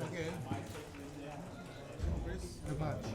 Okay. Chris? The match.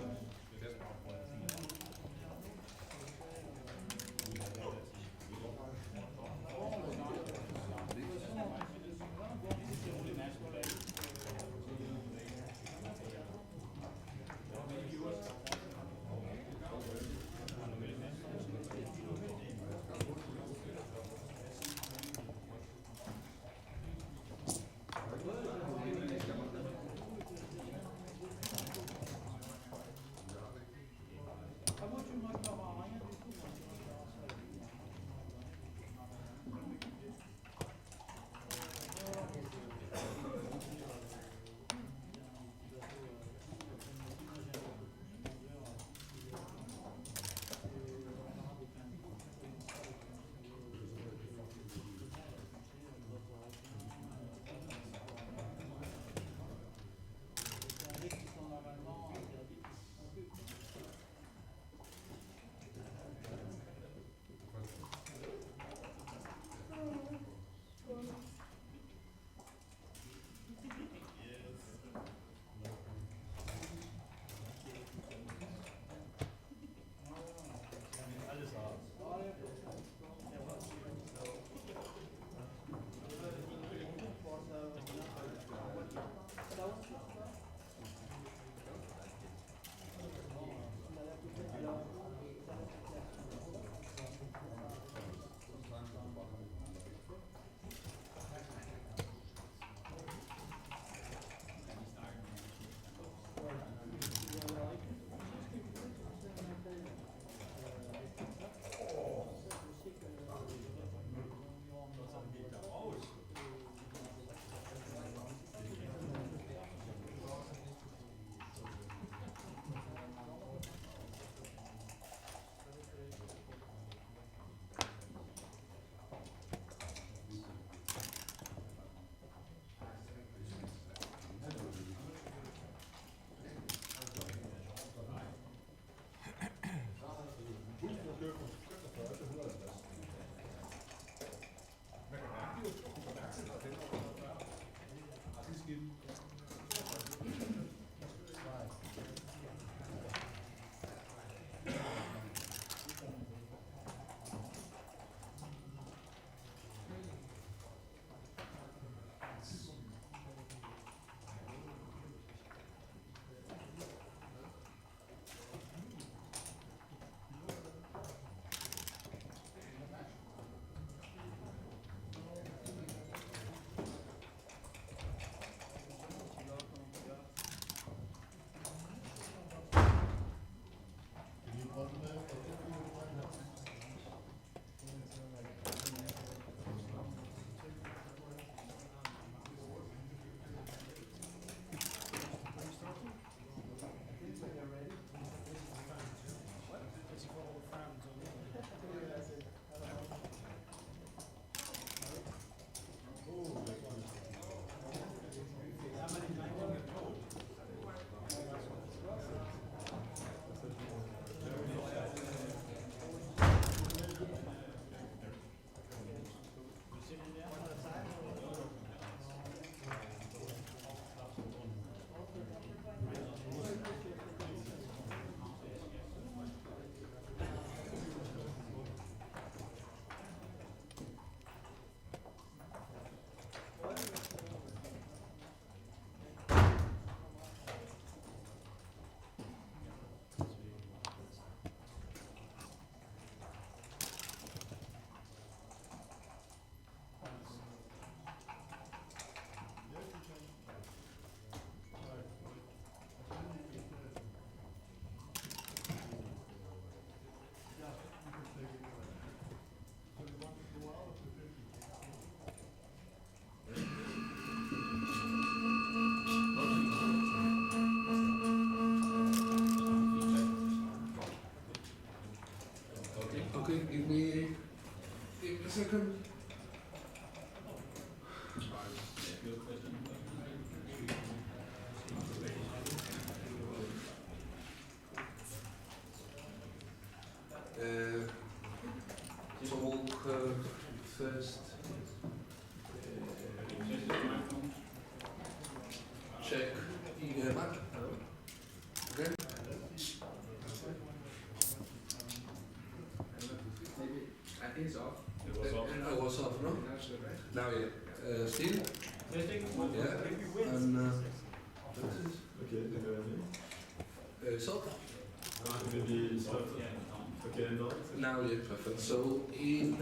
Still? Yeah. And Okay. salt. Maybe start. Okay, Now, yeah, perfect. So in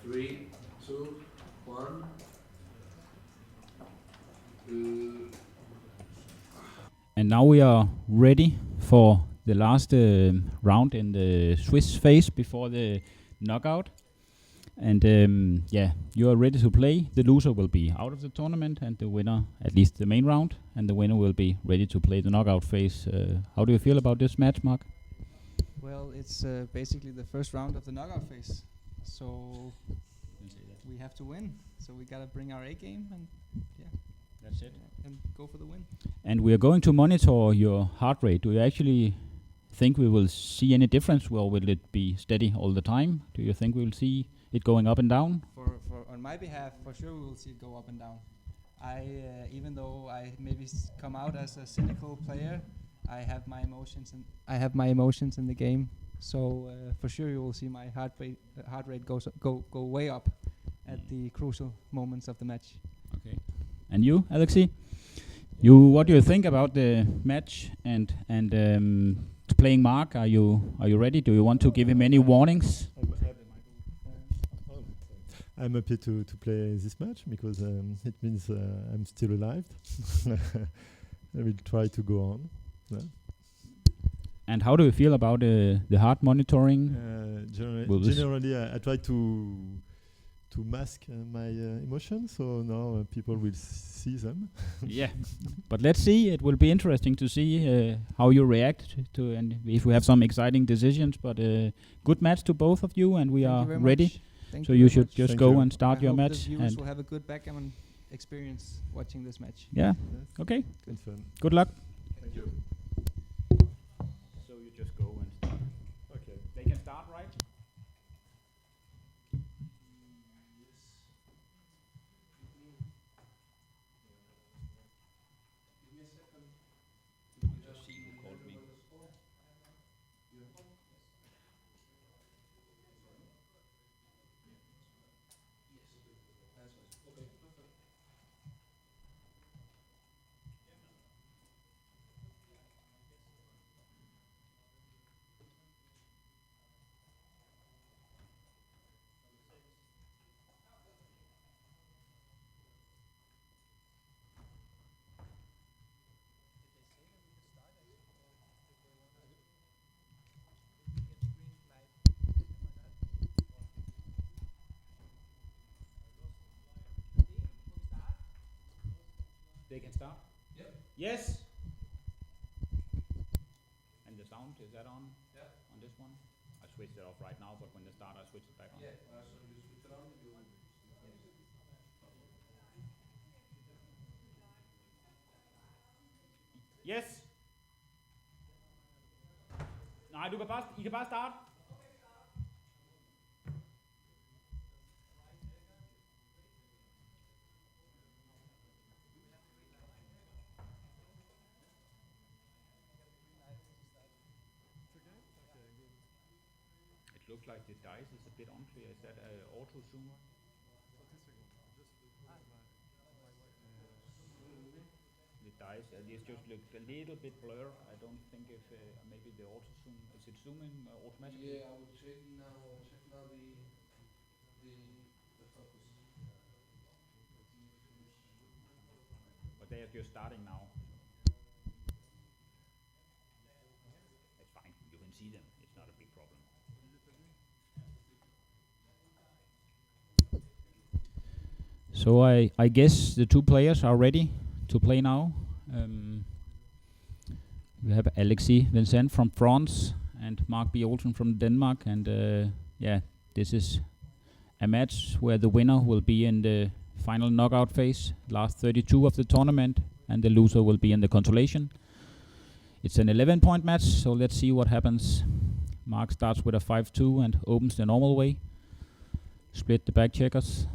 3, 2, 1. And now we are ready for the last round in the Swiss phase before the knockout. And you are ready to play. The loser will be out of the tournament, and the winner, at least the main round, and the winner will be ready to play the knockout phase. How do you feel about this match, Mark? Well, it's basically the first round of the knockout phase, so we have to win. So we gotta bring our A game, and that's it, and go for the win. And we are going to monitor your heart rate. Do you actually think we will see any difference, or will it be steady all the time? Do you think we will see it going up and down? For on my behalf, for sure we will see it go up and down. Even though I maybe come out as a cynical player, I have my emotions in the game. So for sure you will see my heart rate go way up at the crucial moments of the match. Okay. And you, Alexi? What do you think about the match and playing Mark? Are you ready? Do you want to give him any warnings? I'm happy to play this match because it means I'm still alive. I will try to go on. Yeah. And how do you feel about the heart monitoring? Generally, I try to mask my emotions, so now people will see them. Yeah, but let's see. It will be interesting to see how you react to, and if we have some exciting decisions. But good match to both of you, and we are ready. So you should just go and start your match. The viewers will have a good backgammon experience watching this match. Yeah. Yes. Okay. Good fun. Good luck. Thank you. So you just go and start. Okay. They can start, right? They can start? Yep. Yes. And the sound, is that on? Yeah. On this one? I switched it off right now, but when they start, I switch it back on. Yeah. So you switch it on. Yes. Nej, I kan bare starte. It looks like the dice is a bit unclear. Is that auto zoom? The dice, it just looks a little bit blur. I don't think if maybe the auto zoom, is it zooming automatically? Yeah, I will check now. The focus. But they are just starting now. It's fine. You can see them. It's not a big problem. So I guess the two players are ready to play now. We have Alexis Vincent from France and Mark B. Olsen from Denmark. And this is a match where the winner will be in the final knockout phase, last 32 of the tournament, and the loser will be in the consolation. It's an 11-point match, so let's see what happens. Mark starts with a 5-2 and opens the normal way. Split the back checkers.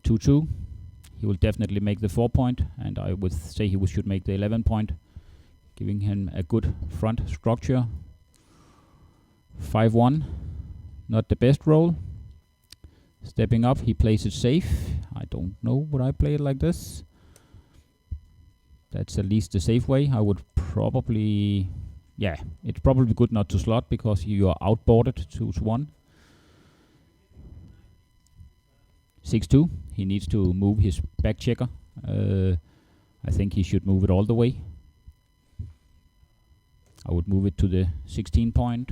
2-2. He will definitely make the 4-point, and I would say he should make the 11-point, giving him a good front structure. 5-1. Not the best roll. Stepping up, he plays it safe. I don't know, would I play it like this? That's at least the safe way. I would probably... Yeah, it's probably good not to slot because you are outboarded 2-1. 6-2. He needs to move his back checker. I think he should move it all the way. I would move it to the 16 point.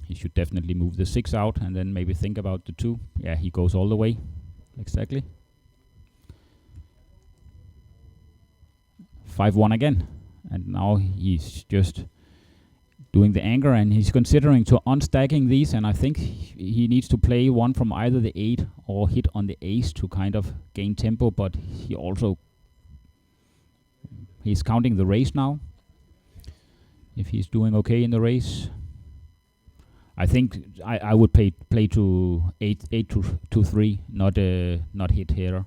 He should definitely move the 6 out and then maybe think about the 2. Yeah, he goes all the way. Exactly. 5-1 again. And now he's just doing the anchor and he's considering to unstacking these, and I think he needs to play one from either the 8 or hit on the ace to kind of gain tempo, but he's counting the race now. If he's doing okay in the race. I think I would play to 8 to 3, not hit here.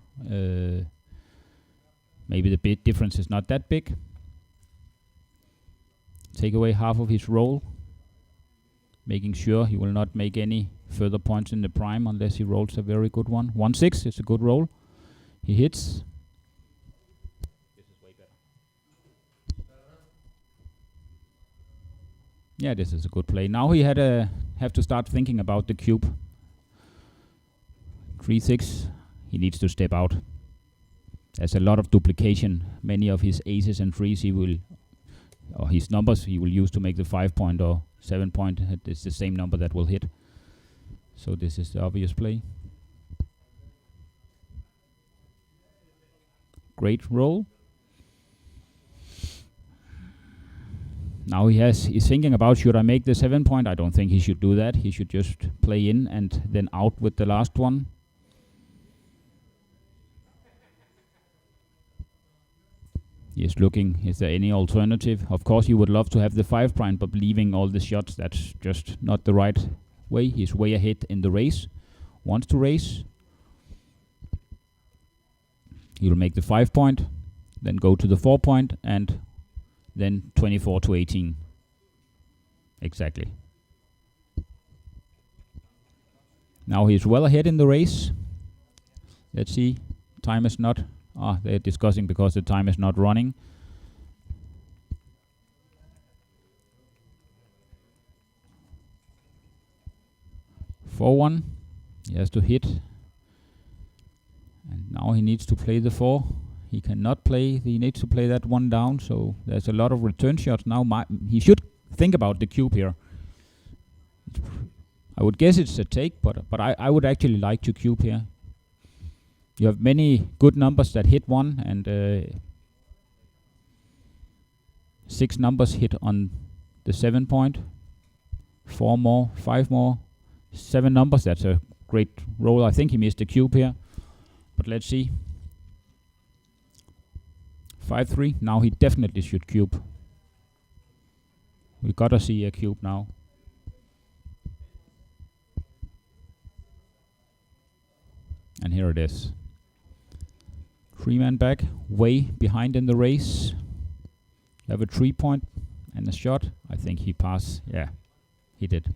Maybe the bit difference is not that big. Take away half of his roll, making sure he will not make any further points in the prime unless he rolls a very good one. 1-6 is a good roll. He hits. This is way better. Yeah, this is a good play. Now he have to start thinking about the cube. 3-6. He needs to step out. There's a lot of duplication. Many of his aces and threes or his numbers he will use to make the 5 point or 7 point. It's the same number that will hit. So this is the obvious play. Great roll. Now he's thinking about, should I make the 7 point? I don't think he should do that. He should just play in and then out with the last one. He is looking, is there any alternative? Of course, he would love to have the 5 prime, but leaving all the shots, that's just not the right way. He's way ahead in the race. Wants to race. He'll make the 5 point, then go to the 4 point, and then 24 to 18. Exactly. Now he's well ahead in the race. Let's see. Time is not... they're discussing because the time is not running. Four one. He has to hit. And now he needs to play the 4. He cannot play. He needs to play that one down. So there's a lot of return shots now. He should think about the cube here. I would guess it's a take, but I would actually like to cube here. You have many good numbers that hit 1, and 6 numbers hit on the 7 point. 4 more, 5 more, 7 numbers. That's a great roll. I think he missed the cube here, but let's see. 5-3. Now he definitely should cube. We gotta see a cube now. And here it is. 3-man back, way behind in the race. You have a 3 point and a shot. I think he passed. Yeah, he did.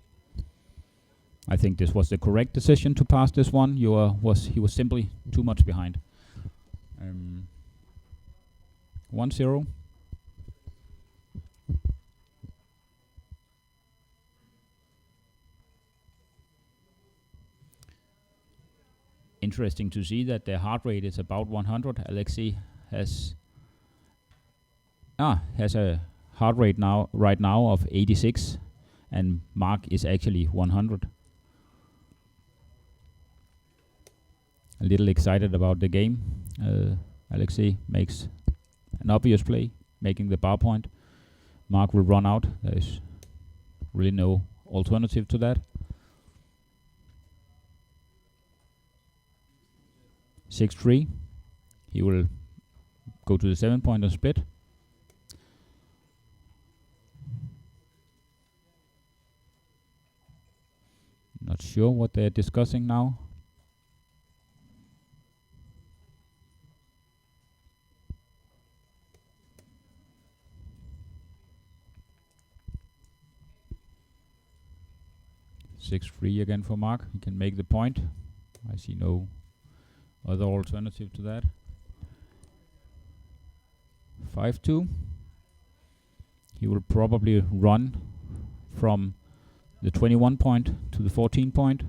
I think this was the correct decision to pass this one. He was simply too much behind. 1-0. Interesting to see that the heart rate is about 100. Alexei has a heart rate right now of 86, and Mark is actually 100. A little excited about the game. Alexei makes an obvious play, making the bar point. Mark will run out. There is really no alternative to that. 6-3. He will go to the 7 point and split. Not sure what they're discussing now. 6-3 again for Mark. He can make the point. I see no other alternative to that. 5-2. He will probably run from the 21 point to the 14 point.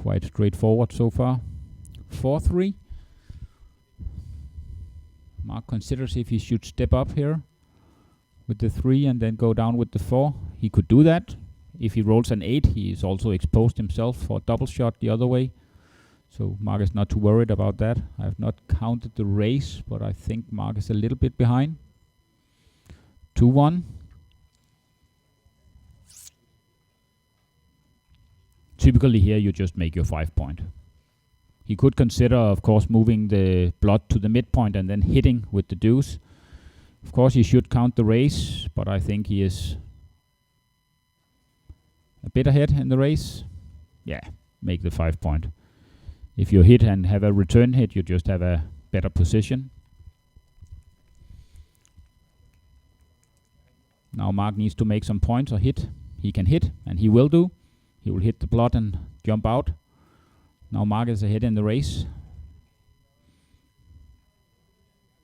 Quite straightforward so far. 4-3. Mark considers if he should step up here with the 3 and then go down with the 4. He could do that. If he rolls an 8, he is also exposed himself for a double shot the other way. So Mark is not too worried about that. I have not counted the race, but I think Mark is a little bit behind. 2-1. Typically here you just make your 5 point. He could consider, of course, moving the blood to the midpoint and then hitting with the deuce. Of course, he should count the race, but I think he is a bit ahead in the race. Yeah, make the 5 point. If you hit and have a return hit, you just have a better position. Now Mark needs to make some points or hit. He can hit, and he will do. He will hit the blood and jump out. Now Mark is ahead in the race.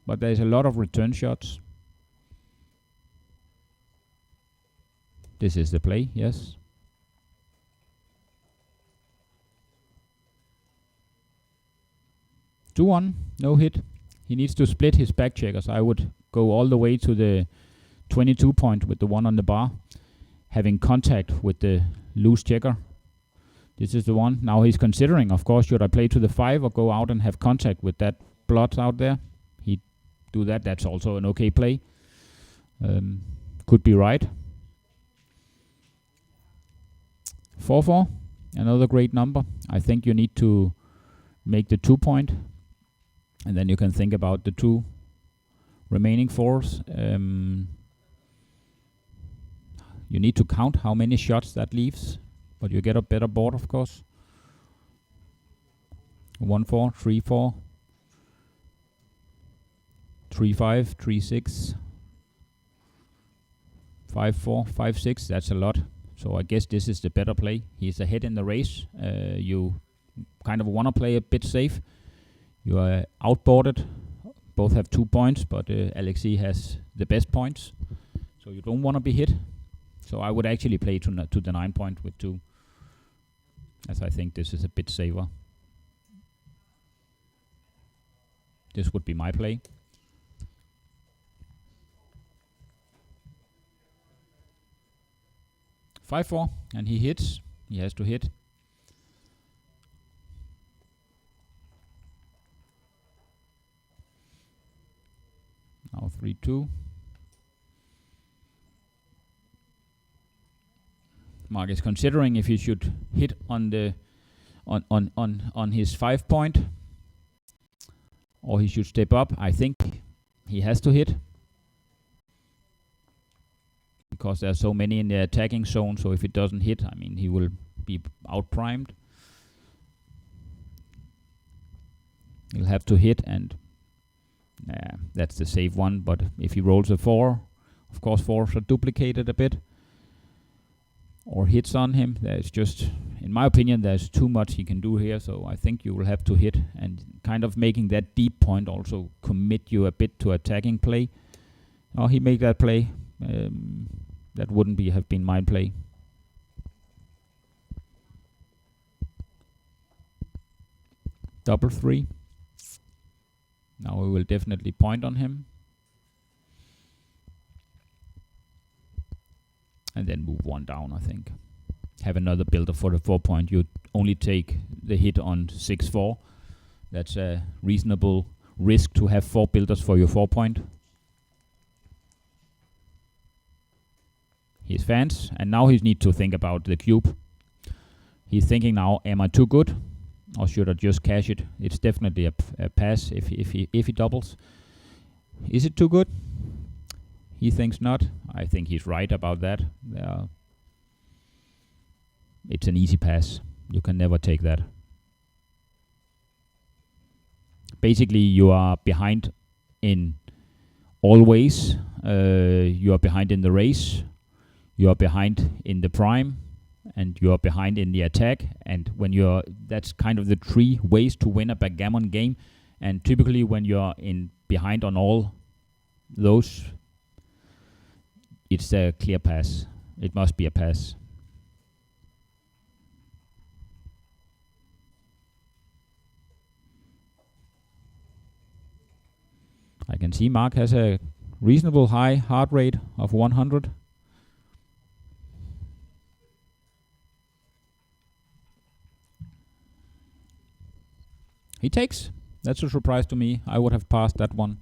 But there's a lot of return shots. This is the play, yes. Two one, no hit. He needs to split his back checkers. I would go all the way to the 22 point with the 1 on the bar, having contact with the loose checker. This is the one. Now he's considering, of course, should I play to the 5 or go out and have contact with that blood out there? He do that. That's also an okay play. Could be right. 4-4, another great number. I think you need to make the 2 point, and then you can think about the 2 remaining 4s. You need to count how many shots that leaves, but you get a better board, of course. 1-4, 3-4, 3-5, 3-6, 5-4, 5-6. That's a lot. So I guess this is the better play. He's ahead in the race. You kind of want to play a bit safe. You are outboarded. Both have 2 points, but Alexei has the best points. So you don't want to be hit. So I would actually play to the 9 point with 2, as I think this is a bit safer. This would be my play. 5-4, and he hits. He has to hit. Now 3-2. Mark is considering if he should hit on the on his 5 point, or he should step up. I think he has to hit, because there are so many in the attacking zone. So if it doesn't hit, I mean, he will be outprimed. He'll have to hit, and that's the safe one. But if he rolls a 4, of course 4s are duplicated a bit, or hits on him, there's just, in my opinion, there's too much he can do here. So I think you will have to hit, and kind of making that deep point also commit you a bit to attacking play. Oh, he make that play. That wouldn't have been my play. Double 3. Now we will definitely point on him. And then move 1 down, I think. Have another builder for the 4 point. You only take the hit on 6-4. That's a reasonable risk to have 4 builders for your 4 point. His fans, and now he needs to think about the cube. He's thinking now, am I too good, or should I just cash it? It's definitely a pass if he doubles. Is it too good? He thinks not. I think he's right about that. It's an easy pass. You can never take that. Basically, you are behind in all ways. You are behind in the race, you are behind in the prime, and you are behind in the attack. And when that's kind of the 3 ways to win a backgammon game. And typically when you're behind on all those, it's a clear pass. It must be a pass. I can see Mark has a reasonable high heart rate of 100. He takes. That's a surprise to me. I would have passed that one.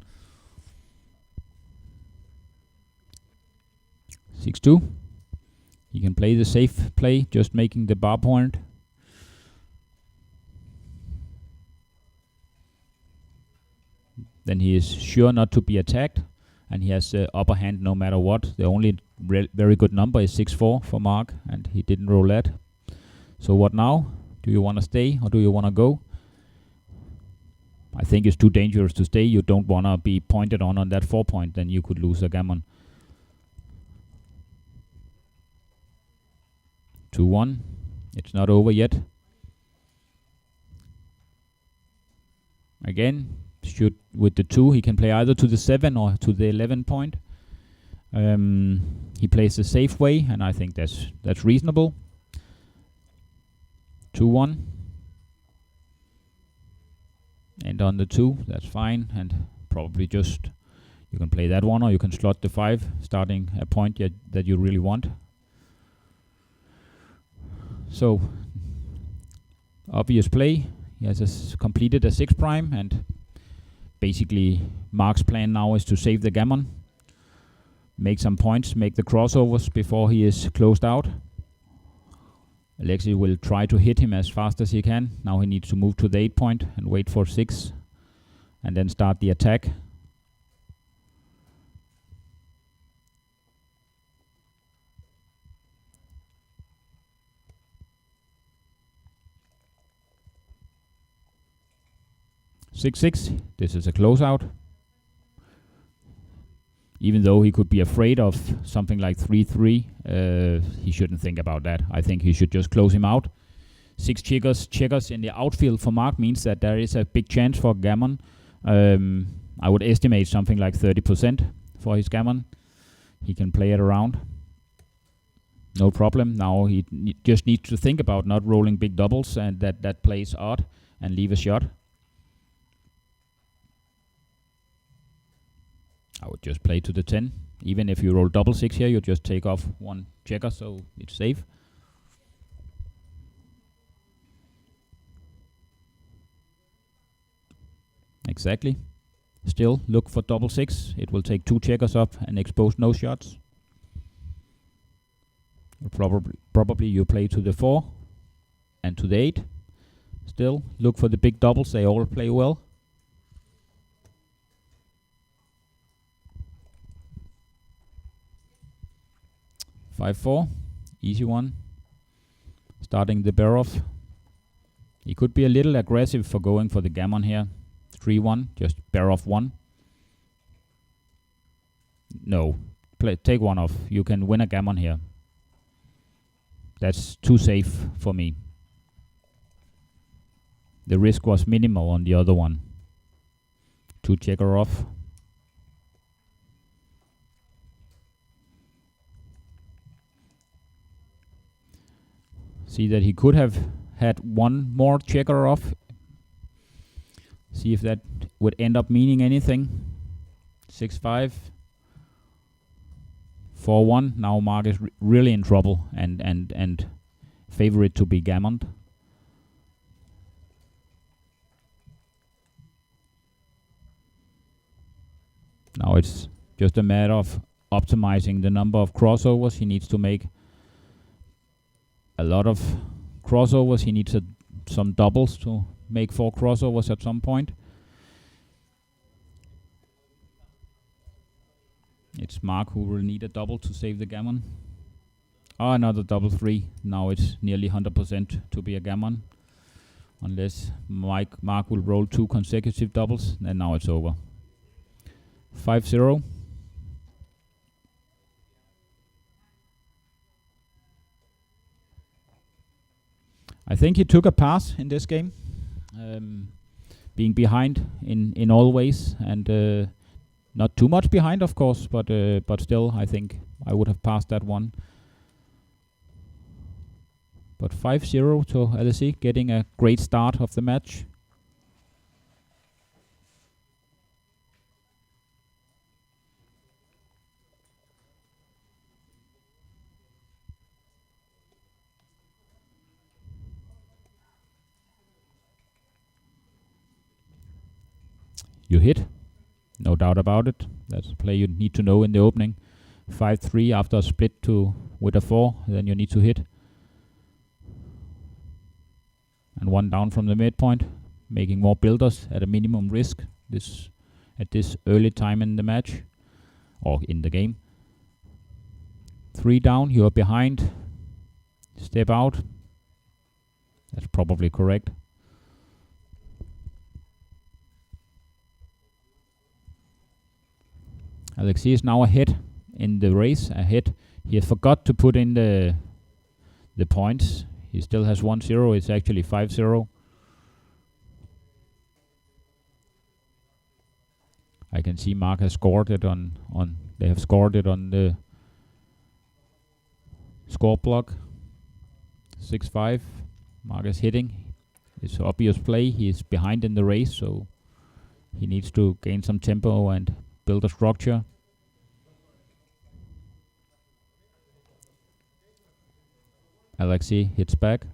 6-2. He can play the safe play, just making the bar point. Then he is sure not to be attacked, and he has the upper hand no matter what. The only very good number is 6-4 for Mark, and he didn't roll that. So what now? Do you want to stay or do you want to go? I think it's too dangerous to stay. You don't want to be pointed on that 4 point, then you could lose a gammon. 2-1. It's not over yet. Again, should with the 2 he can play either to the 7 or to the 11 point. He plays the safe way, and I think that's reasonable. 2-1. And on the 2, that's fine, and probably just you can play that one, or you can slot the 5, starting a point that you really want. So obvious play. He has completed a 6 prime, and basically Mark's plan now is to save the gammon, make some points, make the crossovers before he is closed out. Alexi will try to hit him as fast as he can. Now he needs to move to the 8 point and wait for 6, and then start the attack. Six. This is a closeout. Even though he could be afraid of something like 3-3, he shouldn't think about that. I think he should just close him out. 6 checkers in the outfield for Mark means that there is a big chance for gammon. I would estimate something like 30% for his gammon. He can play it around. No problem. Now he just needs to think about not rolling big doubles, and that plays odd and leave a shot. I would just play to the 10. Even if you roll double 6 here, you just take off 1 checker, so it's safe. Exactly. Still, look for double 6. It will take 2 checkers up and expose no shots. Probably you play to the 4 and to the 8. Still, look for the big doubles. They all play well. 5-4, easy one. Starting the bear off. He could be a little aggressive for going for the gammon here. 3-1, just bear off 1. No, take 1 off. You can win a gammon here. That's too safe for me. The risk was minimal on the other one. 2 checker off. See that he could have had 1 more checker off. See if that would end up meaning anything. 6-5. 4-1. Now Mark is really in trouble and favorite to be gammoned. Now it's just a matter of optimizing the number of crossovers. He needs to make a lot of crossovers. He needs some doubles to make 4 crossovers at some point. It's Mark who will need a double to save the gammon. Oh, another double 3. Now it's nearly 100% to be a gammon. Unless Mark will roll 2 consecutive doubles, and now it's over. 5-0. I think he took a pass in this game, being behind in all ways, and not too much behind, of course, but still, I think I would have passed that one. But 5-0 to LSE, getting a great start of the match. You hit, no doubt about it. That's a play you need to know in the opening. 5-3 after a split with a 4, then you need to hit. And 1 down from the midpoint, making more builders at a minimum risk at this early time in the match, or in the game. 3 down, you are behind. Step out. That's probably correct. Alexei is now ahead in the race. He has forgot to put in the points. He still has 1-0. It's actually 5-0. I can see Mark has scored it on they have scored it on the score block. 6-5. Mark is hitting. It's an obvious play. He is behind in the race, so he needs to gain some tempo and build a structure. Alexei hits back.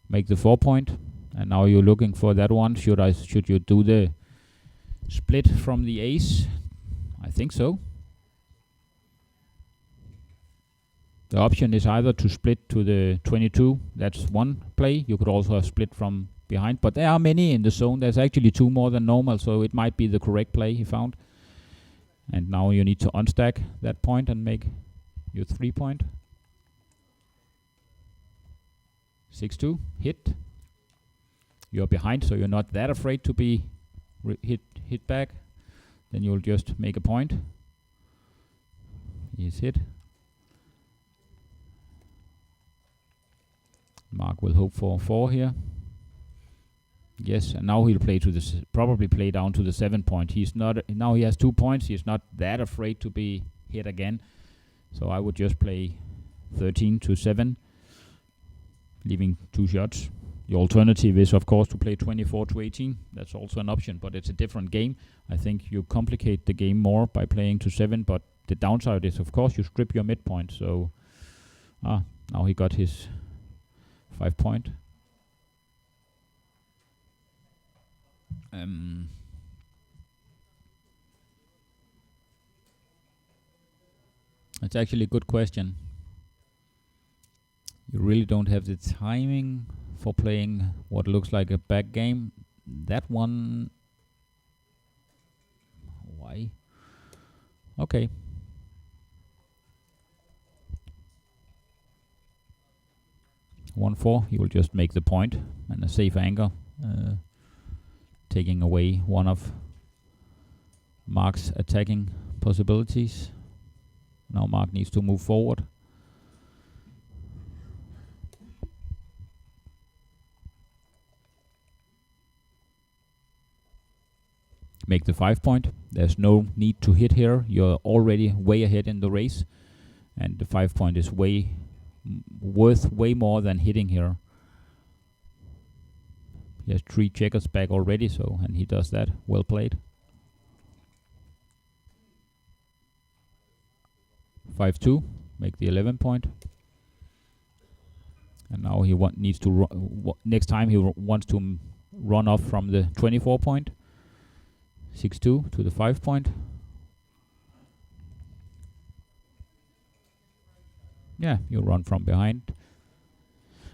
Make the 4 point. And now you're looking for that one. Should you do the split from the ace? I think so. The option is either to split to the 22. That's one play. You could also have split from behind. But there are many in the zone. There's actually 2 more than normal. So it might be the correct play he found. And now you need to unstack that point and make your 3 point. 6-2. Hit. You're behind, so you're not that afraid to be hit back. Then you'll just make a point. He's hit. Mark will hope for 4 here. Yes, and now he'll play to the probably play down to the 7 point. He's not now he has 2 points. He's not that afraid to be hit again. So I would just play 13 to 7, leaving 2 shots. The alternative is, of course, to play 24 to 18. That's also an option, but it's a different game. I think you complicate the game more by playing to 7, but the downside is, of course, you strip your midpoint. So, now he got his 5 point. It's actually a good question. You really don't have the timing for playing what looks like a back game. That one... Why? Okay. One 4, you will just make the point and a safe anchor, taking away one of Mark's attacking possibilities. Now Mark needs to move forward. Make the 5 point. There's no need to hit here. You're already way ahead in the race, and the 5 point is worth way more than hitting here. He has 3 checkers back already, so and he does that. Well played. 5-2. Make the 11 point. And now he needs to next time he wants to run off from the 24 point. 6-2 to the 5 point. Yeah, you run from behind.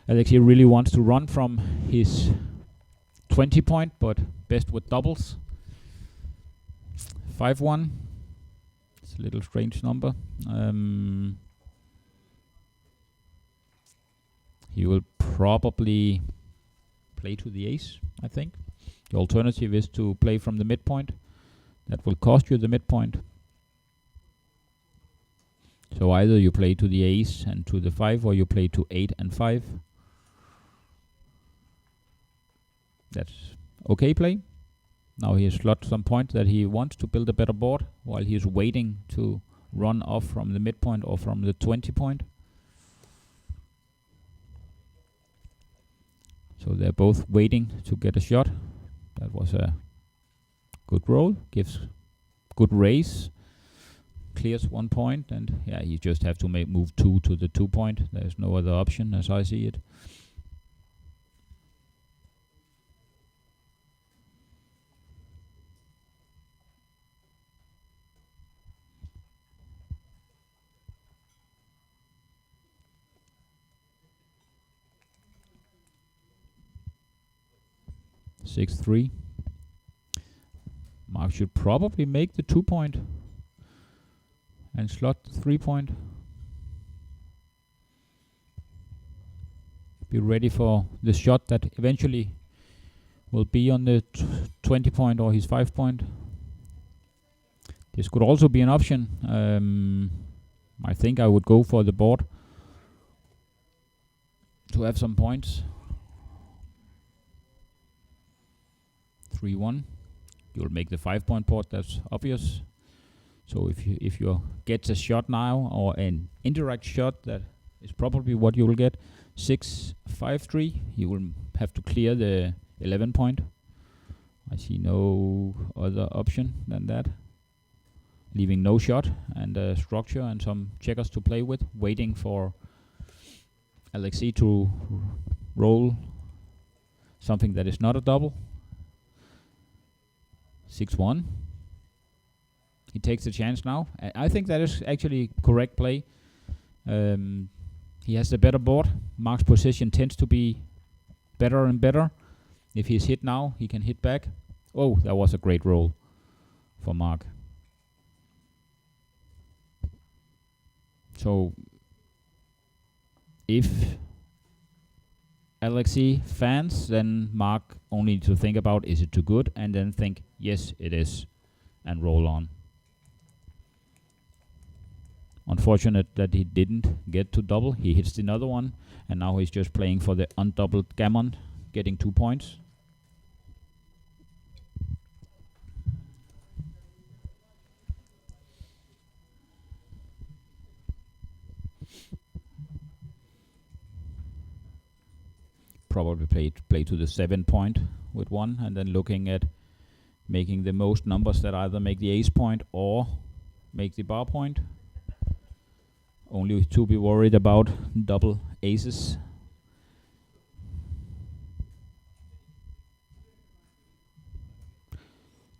Alexei really wants to run from his 20 point, but best with doubles. 5-1. It's a little strange number. He will probably play to the ace, I think. The alternative is to play from the midpoint. That will cost you the midpoint. So either you play to the ace and to the 5, or you play to 8 and 5. That's okay play. Now he has slot some point that he wants to build a better board while he is waiting to run off from the midpoint or from the 20 point. So they're both waiting to get a shot. That was a good roll, gives good raise, clears 1 point, and yeah, you just have to move 2 to the 2 point. There's no other option as I see it. Six 3. Mark should probably make the 2 point and slot the 3 point. Be ready for the shot that eventually will be on the 20 point or his 5 point. This could also be an option. I think I would go for the board to have some points. 3-1. You'll make the 5 point port, that's obvious. So if you get a shot now, or an indirect shot, that is probably what you will get. 6-5-3. You will have to clear the 11 point. I see no other option than that. Leaving no shot and a structure and some checkers to play with, waiting for Alexei to roll something that is not a double. 6-1. He takes the chance now. I think that is actually correct play. He has the better board. Mark's position tends to be better and better. If he's hit now, he can hit back. Oh, that was a great roll for Mark. So if Alexei fans, then Mark only need to think about, is it too good? And then think, yes, it is, and roll on. Unfortunate that he didn't get to double. He hits another one, and now he's just playing for the undoubled gammon, getting 2 points. Probably play to the 7 point with 1, and then looking at making the most numbers that either make the ace point or make the bar point. Only to be worried about double aces.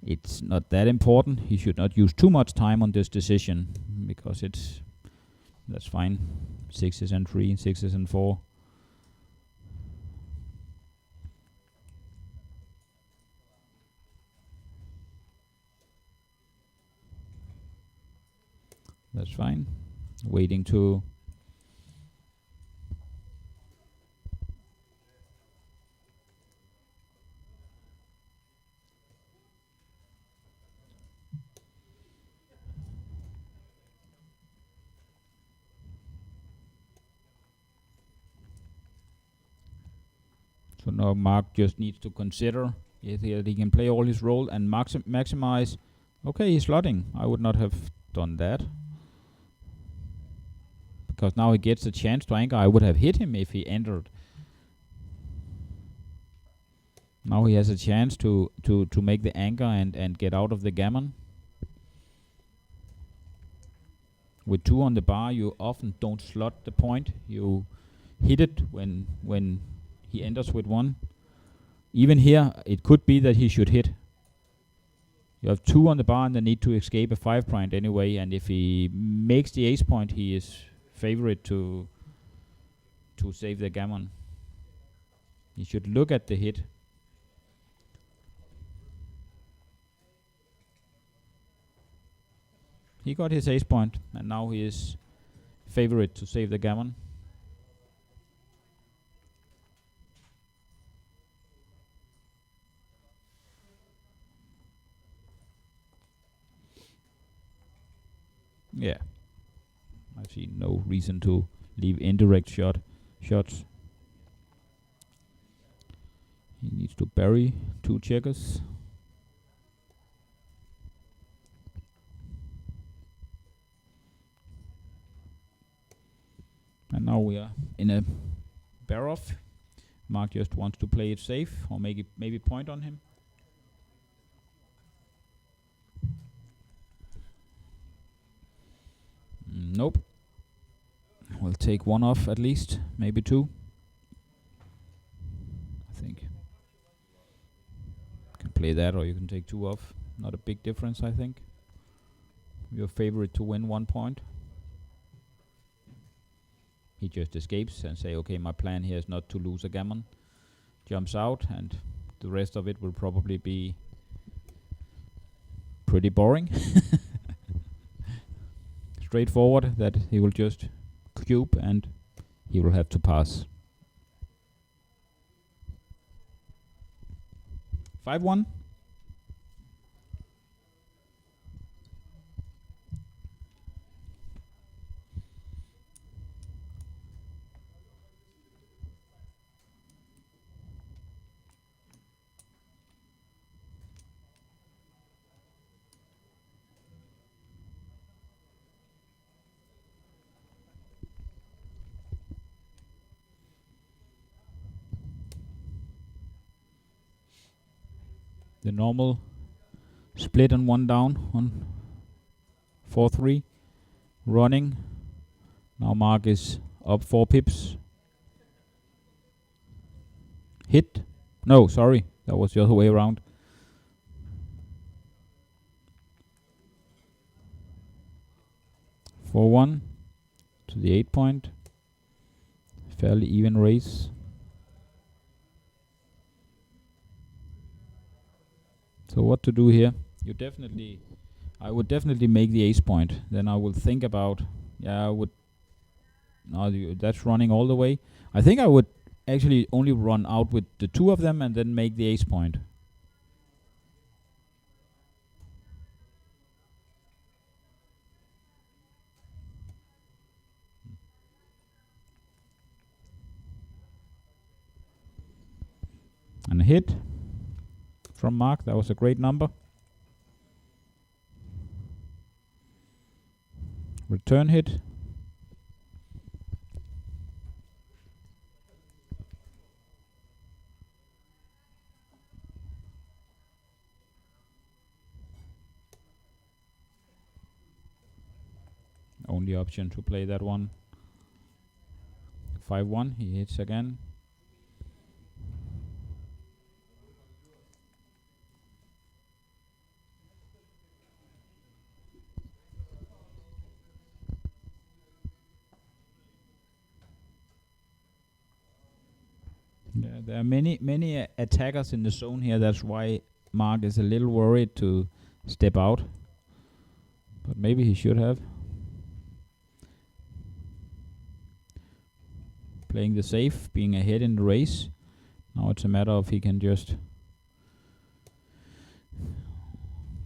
It's not that important. He should not use too much time on this decision, because that's fine. 6s and 3, 6s and 4. That's fine. Waiting to so now Mark just needs to consider if he can play all his role and maximize. Okay, he's slotting. I would not have done that, because now he gets a chance to anchor. I would have hit him if he entered. Now he has a chance to make the anchor and get out of the gammon. With 2 on the bar, you often don't slot the point. You hit it when he enters with 1. Even here, it could be that he should hit. You have 2 on the bar and they need to escape a 5 point anyway, and if he makes the ace point, he is favorite to save the gammon. He should look at the hit. He got his ace point, and now he is favorite to save the gammon. Yeah, I see no reason to leave indirect shots. He needs to bury 2 checkers. And now we are in a bear off. Mark just wants to play it safe or maybe point on him. Nope. We'll take 1 off at least, maybe 2. I think. You can play that or you can take 2 off. Not a big difference, I think. Your favorite to win 1 point. He just escapes and say, okay, my plan here is not to lose a gammon. Jumps out and the rest of it will probably be pretty boring. Straightforward that he will just cube and he will have to pass. 5-1. The normal split and 1 down on 4-3. Running. Now Mark is up 4 pips. Hit. No, sorry. That was the other way around. For 1 to the 8 point. Fairly even race. So what to do here? I would definitely make the ace point. Then I will think about, that's running all the way. I think I would actually only run out with the 2 of them and then make the ace point. And a hit from Mark. That was a great number. Return hit. Only option to play that one. 5-1. He hits again. Yeah, there are many attackers in the zone here. That's why Mark is a little worried to step out. But maybe he should have. Playing the safe, being ahead in the race. Now it's a matter of he can just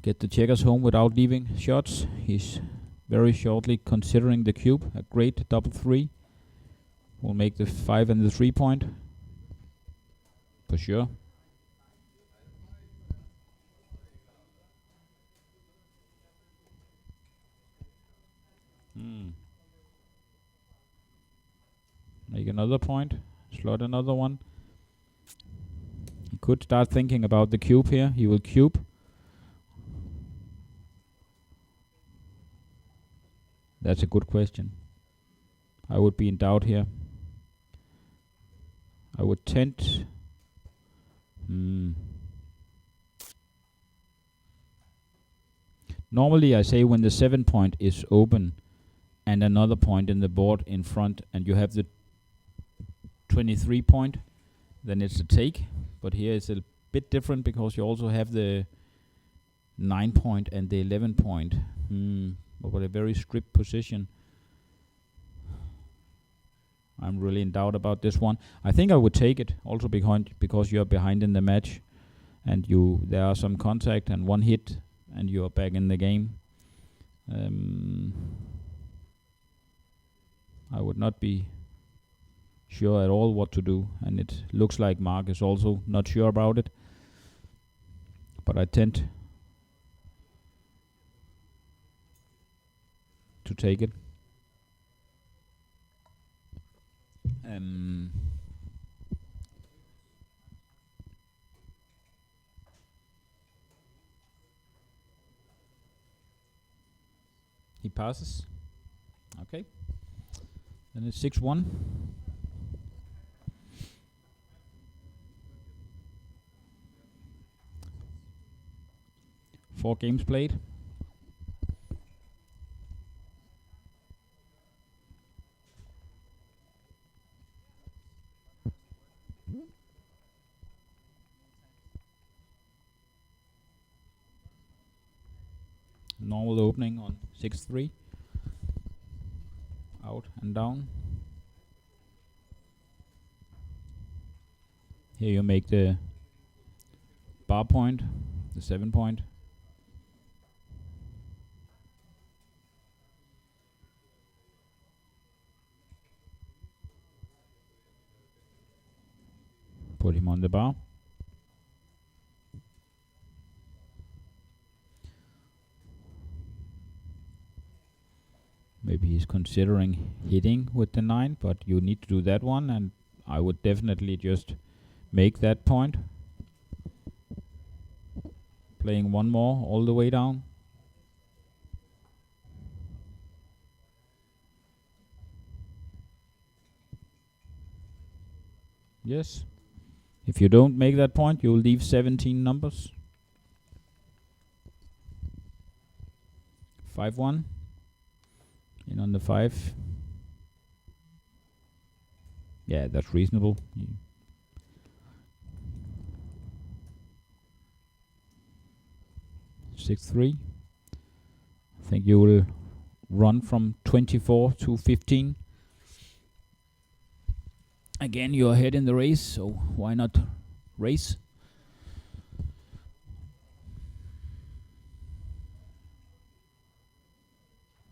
get the checkers home without leaving shots. He's very shortly considering the cube. A great double 3. Will make the 5 and the 3 point. For sure. Make another point. Slot another one. He could start thinking about the cube here. He will cube. That's a good question. I would be in doubt here. I would tend... Normally I say when the 7 point is open and another point in the board in front and you have the 23 point, then it's a take. But here it's a bit different because you also have the 9 point and the 11 point. But a very strict position. I'm really in doubt about this one. I think I would take it also because you're behind in the match and there are some contact and 1 hit and you're back in the game. I would not be sure at all what to do, and it looks like Mark is also not sure about it. But I tend to take it. He passes. Okay. Then it's 6-1. Four games played. Normal opening on 6-3. Out and down. Here you make the bar point, the 7 point. Put him on the bar. Maybe he's considering hitting with the 9, but you need to do that one, and I would definitely just make that point. Playing one more all the way down. Yes. If you don't make that point, you'll leave 17 numbers. 5-1. In on the 5. Yeah, that's reasonable. 6-3. I think you will run from 24 to 15. Again, you're ahead in the race, so why not race?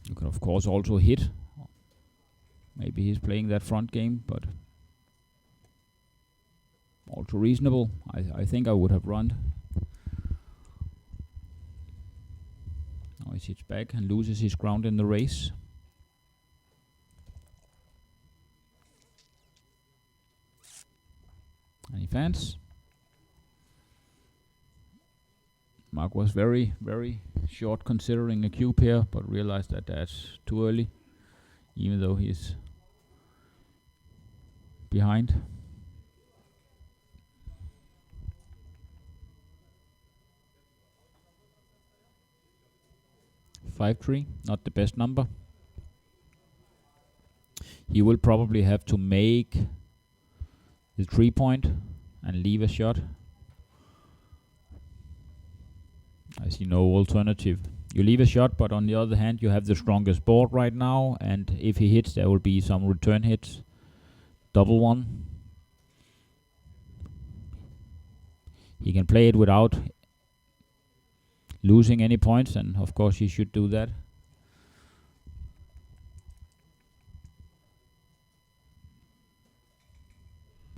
You can of course also hit. Maybe he's playing that front game, but also reasonable. I think I would have run. Now he sits back and loses his ground in the race. Any fans? Mark was very, very short considering a cube here, but realized that that's too early, even though he's behind. 5-3, not the best number. He will probably have to make the 3 point and leave a shot. I see no alternative. You leave a shot, but on the other hand, you have the strongest board right now, and if he hits, there will be some return hits. Double one. He can play it without losing any points, and of course he should do that.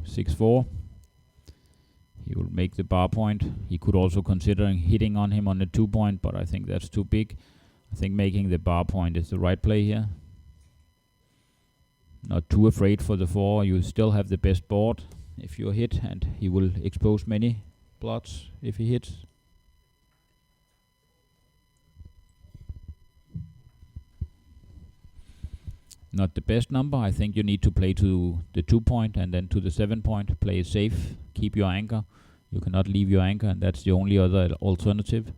(6-4). He will make the bar point. He could also consider hitting on him on the 2 point, but I think that's too big. I think making the bar point is the right play here. Not too afraid for the 4. You still have the best board if you hit, and he will expose many blots if he hits. Not the best number. I think you need to play to the 2 point and then to the 7 point. Play it safe. Keep your anchor. You cannot leave your anchor, and that's the only other alternative.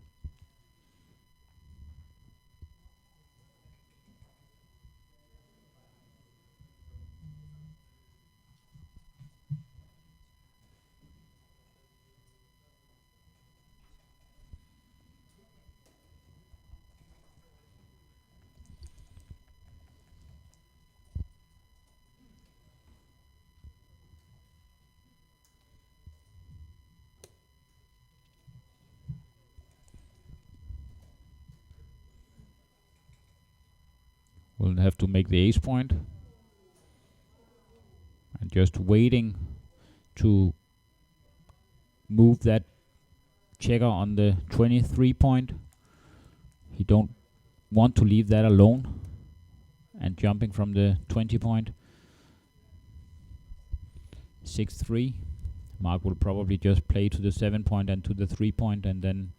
We'll have to make the ace point. and just waiting to move that checker on the 23 point. He don't want to leave that alone and jumping from the 20 point. 6-3. Mark will probably just play to the 7 point and to the 3 point and then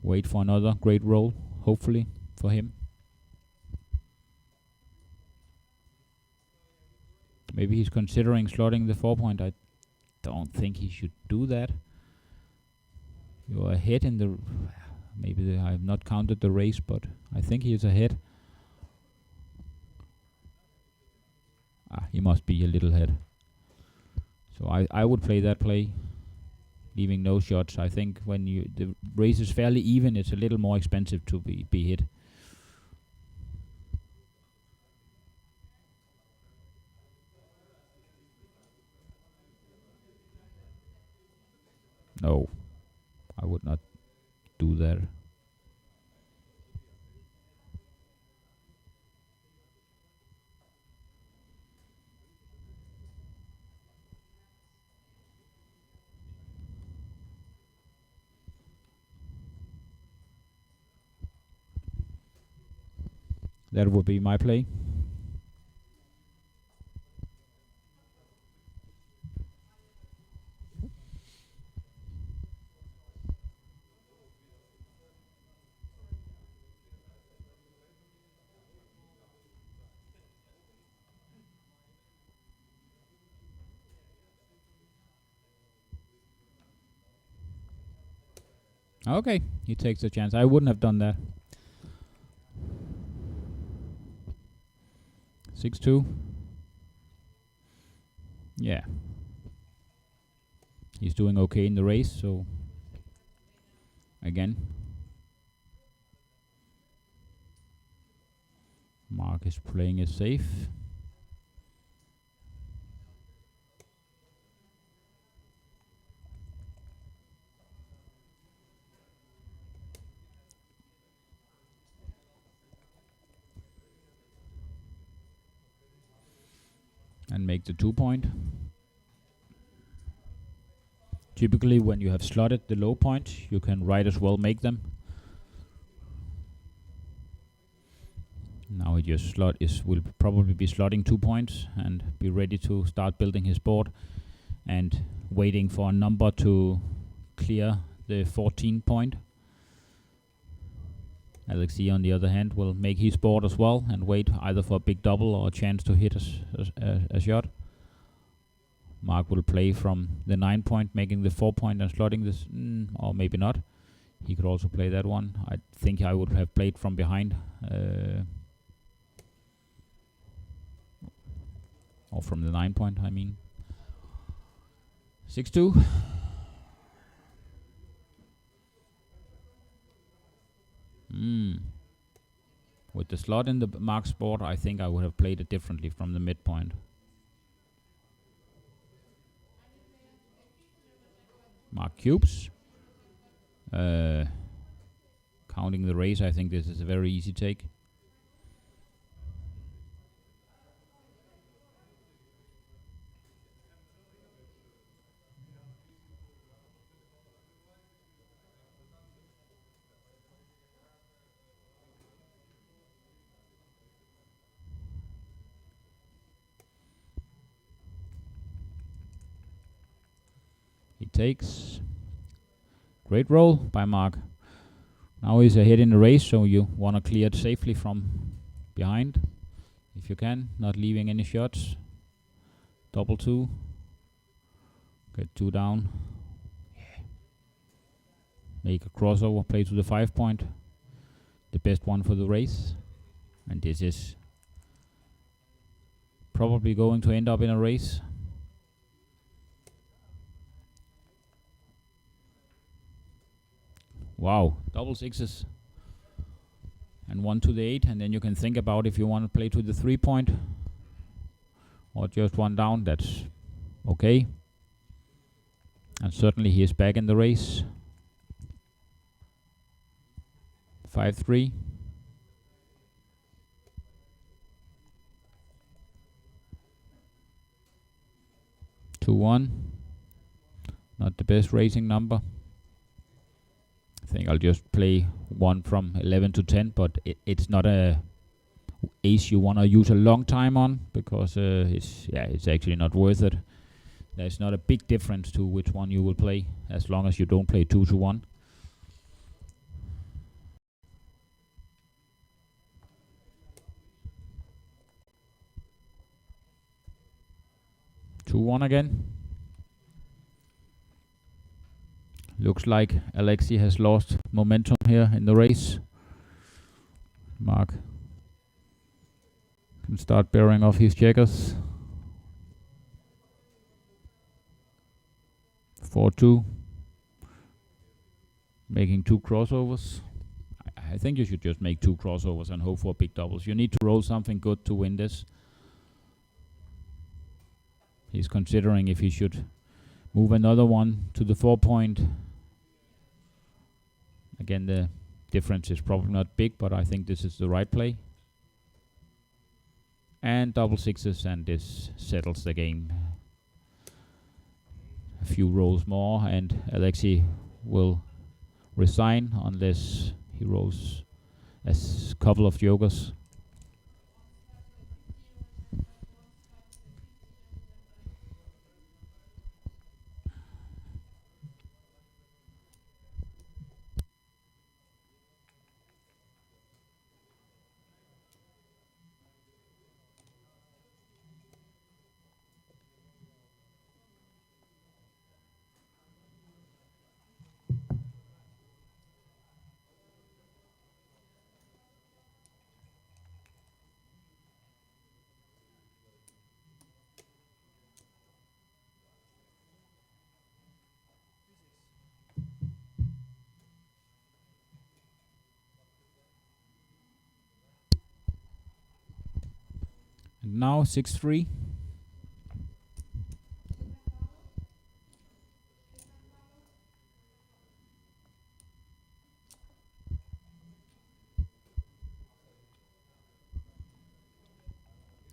wait for another great roll, hopefully, for him. Maybe he's considering slotting the 4 point. I don't think he should do that. You're ahead in the... Maybe I have not counted the race, but I think he is ahead. He must be a little ahead. So I would play that play, leaving no shots. I think when the race is fairly even, it's a little more expensive to be hit. No, I would not do that. That would be my play. Okay, he takes a chance. I wouldn't have done that. 6-2. Yeah. He's doing okay in the race, so again. Mark is playing it safe. And make the 2 point. Typically when you have slotted the low points, you can right as well make them. Now he just will probably be slotting 2 points and be ready to start building his board and waiting for a number to clear the 14 point. Alexi, on the other hand, will make his board as well and wait either for a big double or a chance to hit a shot. Mark will play from the 9 point, making the 4 point and slotting this, or maybe not. He could also play that one. I think I would have played from behind. Or from the 9 point, I mean. 6-2. With the slot in the Mark's board, I think I would have played it differently from the midpoint. Mark cubes. Counting the race, I think this is a very easy take. He takes. Great roll by Mark. Now he's ahead in the race, so you want to clear it safely from behind, if you can, not leaving any shots. Double 2. Get 2 down. Yeah. Make a crossover, play to the 5 point. The best one for the race. And this is probably going to end up in a race. Wow, double 6s. And 1 to the 8, and then you can think about if you want to play to the 3 point or just 1 down, that's okay. And certainly he is back in the race. 5-3. 2-1. Not the best rating number. I think I'll just play one from 11 to 10, but it's not a ace you want to use a long time on, because it's actually not worth it. There's not a big difference to which one you will play, as long as you don't play 2 to 1. Two one again. Looks like Alexi has lost momentum here in the race. Mark can start bearing off his checkers. 4-2. Making 2 crossovers. I think you should just make 2 crossovers and hope for big doubles. You need to roll something good to win this. He's considering if he should move another one to the 4 point. Again, the difference is probably not big, but I think this is the right play. And double sixes, and this settles the game. A few rolls more, and Alexi will resign unless he rolls a couple of jokers. And now 6-3.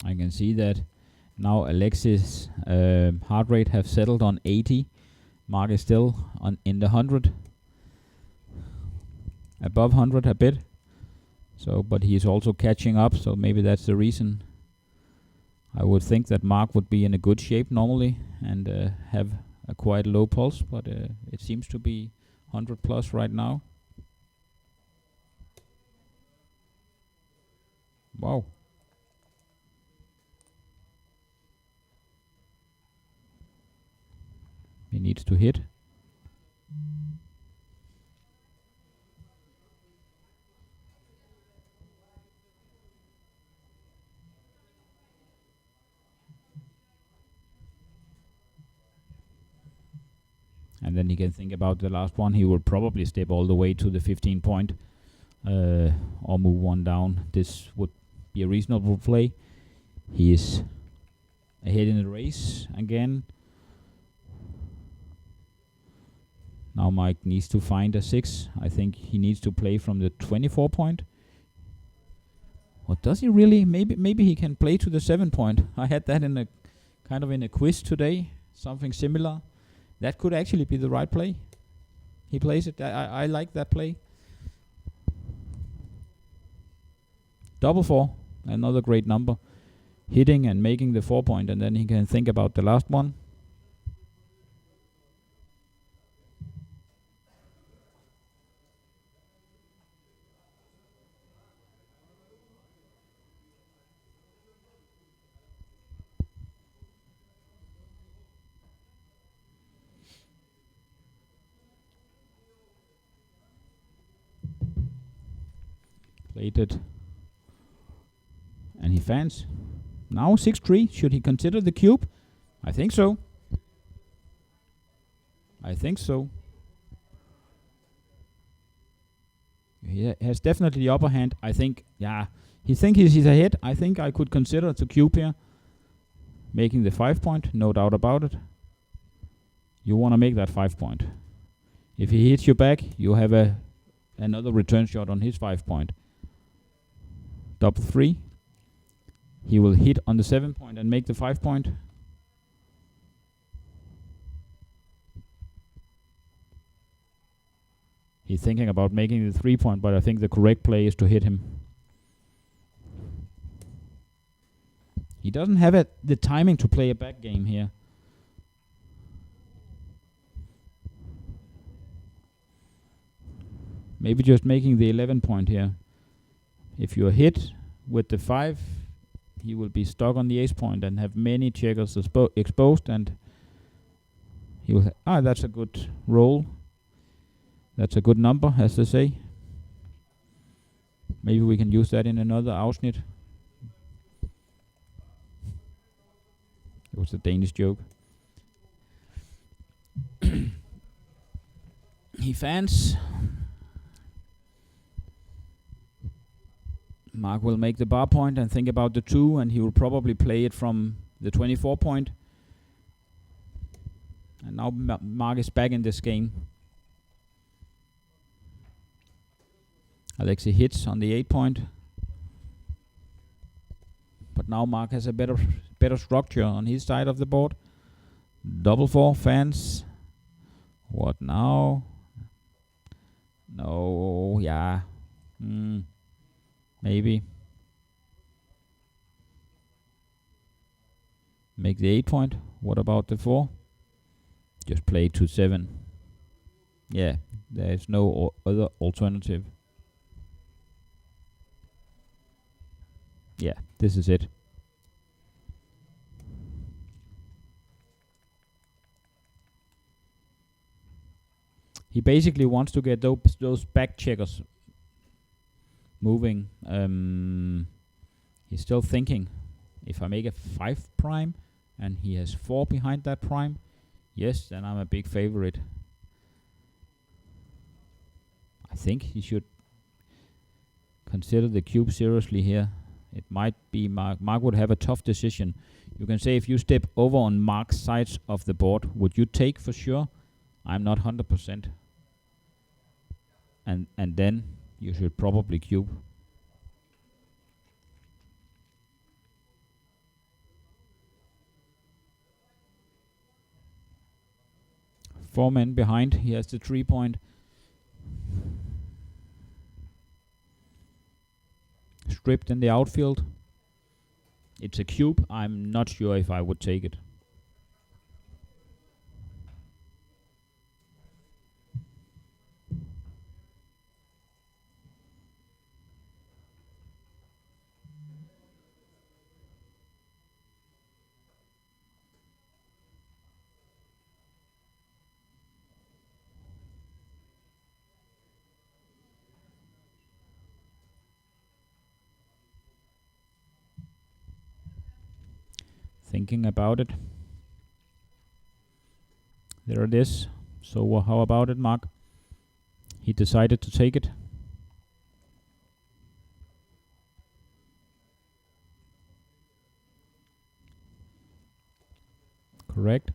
I can see that now Alexi's heart rate have settled on 80. Mark is still in the 100. Above 100 a bit. So, but he is also catching up, so maybe that's the reason. I would think that Mark would be in a good shape normally and have a quite low pulse, but it seems to be 100 plus right now. Wow. He needs to hit. And then he can think about the last one. He will probably step all the way to the 15 point or move one down. This would be a reasonable play. He is ahead in the race again. Now Mike needs to find a 6. I think he needs to play from the 24 point. Or does he really? Maybe he can play to the 7 point. I had that in a kind of in a quiz today. Something similar. That could actually be the right play. He plays it. I like that play. Double 4. Another great number. Hitting and making the 4 point, and then he can think about the last one. Played it. And he fans. Now 6-3. Should he consider the cube? I think so. I think so. He has definitely the upper hand. I think, yeah. He thinks he's ahead. I think I could consider the cube here. Making the 5 point. No doubt about it. You want to make that 5 point. If he hits you back, you have another return shot on his 5 point. Double 3. He will hit on the 7 point and make the 5 point. He's thinking about making the 3-point, but I think the correct play is to hit him. He doesn't have the timing to play a back game here. Maybe just making the 11-point here. If you're hit with the 5, he will be stuck on the ace point and have many checkers exposed, and he will that's a good roll. That's a good number, as they say. Maybe we can use that in another afsnit. It was a Danish joke. He fans. Mark will make the bar point and think about the 2, and he will probably play it from the 24 point. And now Mark is back in this game. Alexi hits on the 8 point. But now Mark has a better structure on his side of the board. Double 4 fans. What now? No, yeah. Maybe. Make the 8 point. What about the 4? Just play to 7. Yeah, there is no other alternative. Yeah, this is it. He basically wants to get those back checkers moving. He's still thinking, if I make a 5 prime and he has 4 behind that prime, yes, then I'm a big favorite. I think he should consider the cube seriously here. It might be Mark. Mark would have a tough decision. You can say, if you step over on Mark's sides of the board, would you take for sure? I'm not 100%. And then you should probably cube. Four men behind. He has the 3 point. Stripped in the outfield. It's a cube. I'm not sure if I would take it. Thinking about it. There it is. So how about it, Mark? He decided to take it. Correct.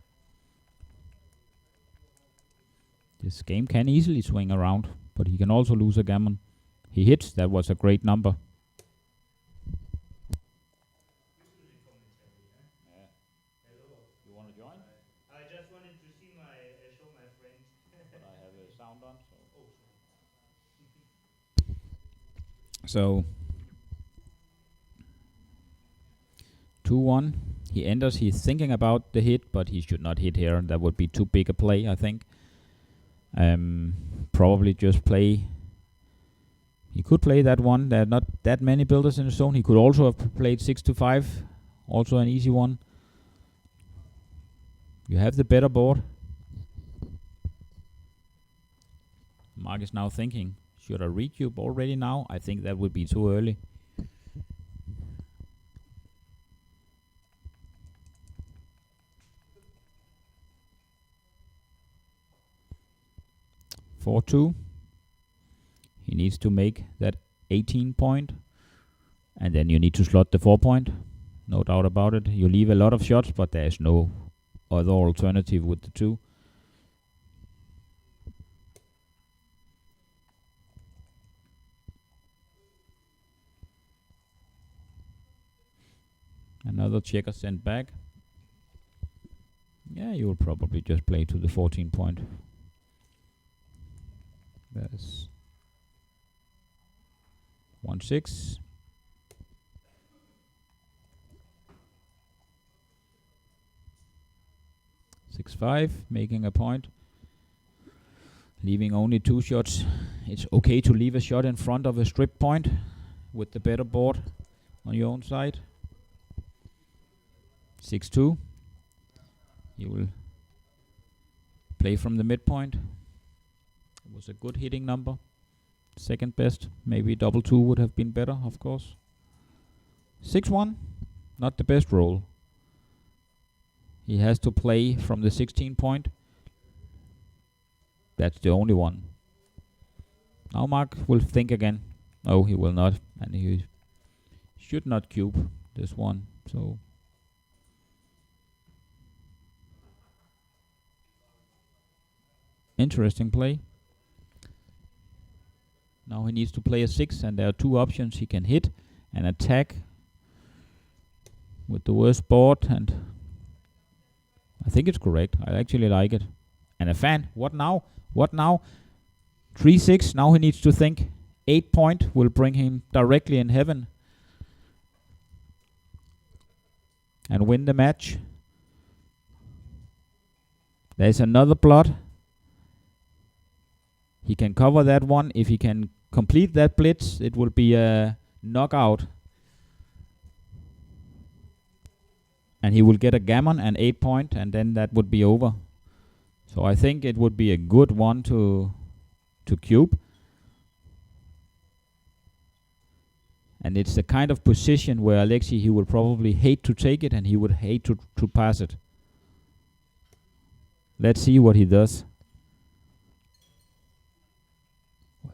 This game can easily swing around, but he can also lose a gammon. He hits. That was a great number. So 2-1. He enters. He's thinking about the hit, but he should not hit here. That would be too big a play, I think. Probably just play. He could play that one. There are not that many builders in the zone. He could also have played 6-5. Also an easy one. You have the better board. Mark is now thinking, should I recube already now? I think that would be too early. For 2. He needs to make that 18 point. And then you need to slot the 4 point. No doubt about it. You leave a lot of shots, but there's no other alternative with the 2. Another checker sent back. Yeah, you will probably just play to the 14 point. That's 1-6. 6-5, making a point. Leaving only 2 shots. It's okay to leave a shot in front of a strip point with the better board on your own side. 6-2. You will play from the midpoint. It was a good hitting number. Second best. Maybe double 2 would have been better, of course. 6-1. Not the best roll. He has to play from the 16 point. That's the only one. Now Mark will think again. No, he will not. And he should not cube this one. So interesting play. Now he needs to play a 6, and there are 2 options. He can hit and attack with the worst board, and I think it's correct. I actually like it. And a fan. What now? What now? 3-6. Now he needs to think. 8 point will bring him directly in heaven and win the match. There's another blot. He can cover that one. If he can complete that blitz, it will be a knockout. And he will get a gammon and 8 point, and then that would be over. So I think it would be a good one to cube. And it's the kind of position where Alexi, he would probably hate to take it, and he would hate to pass it. Let's see what he does.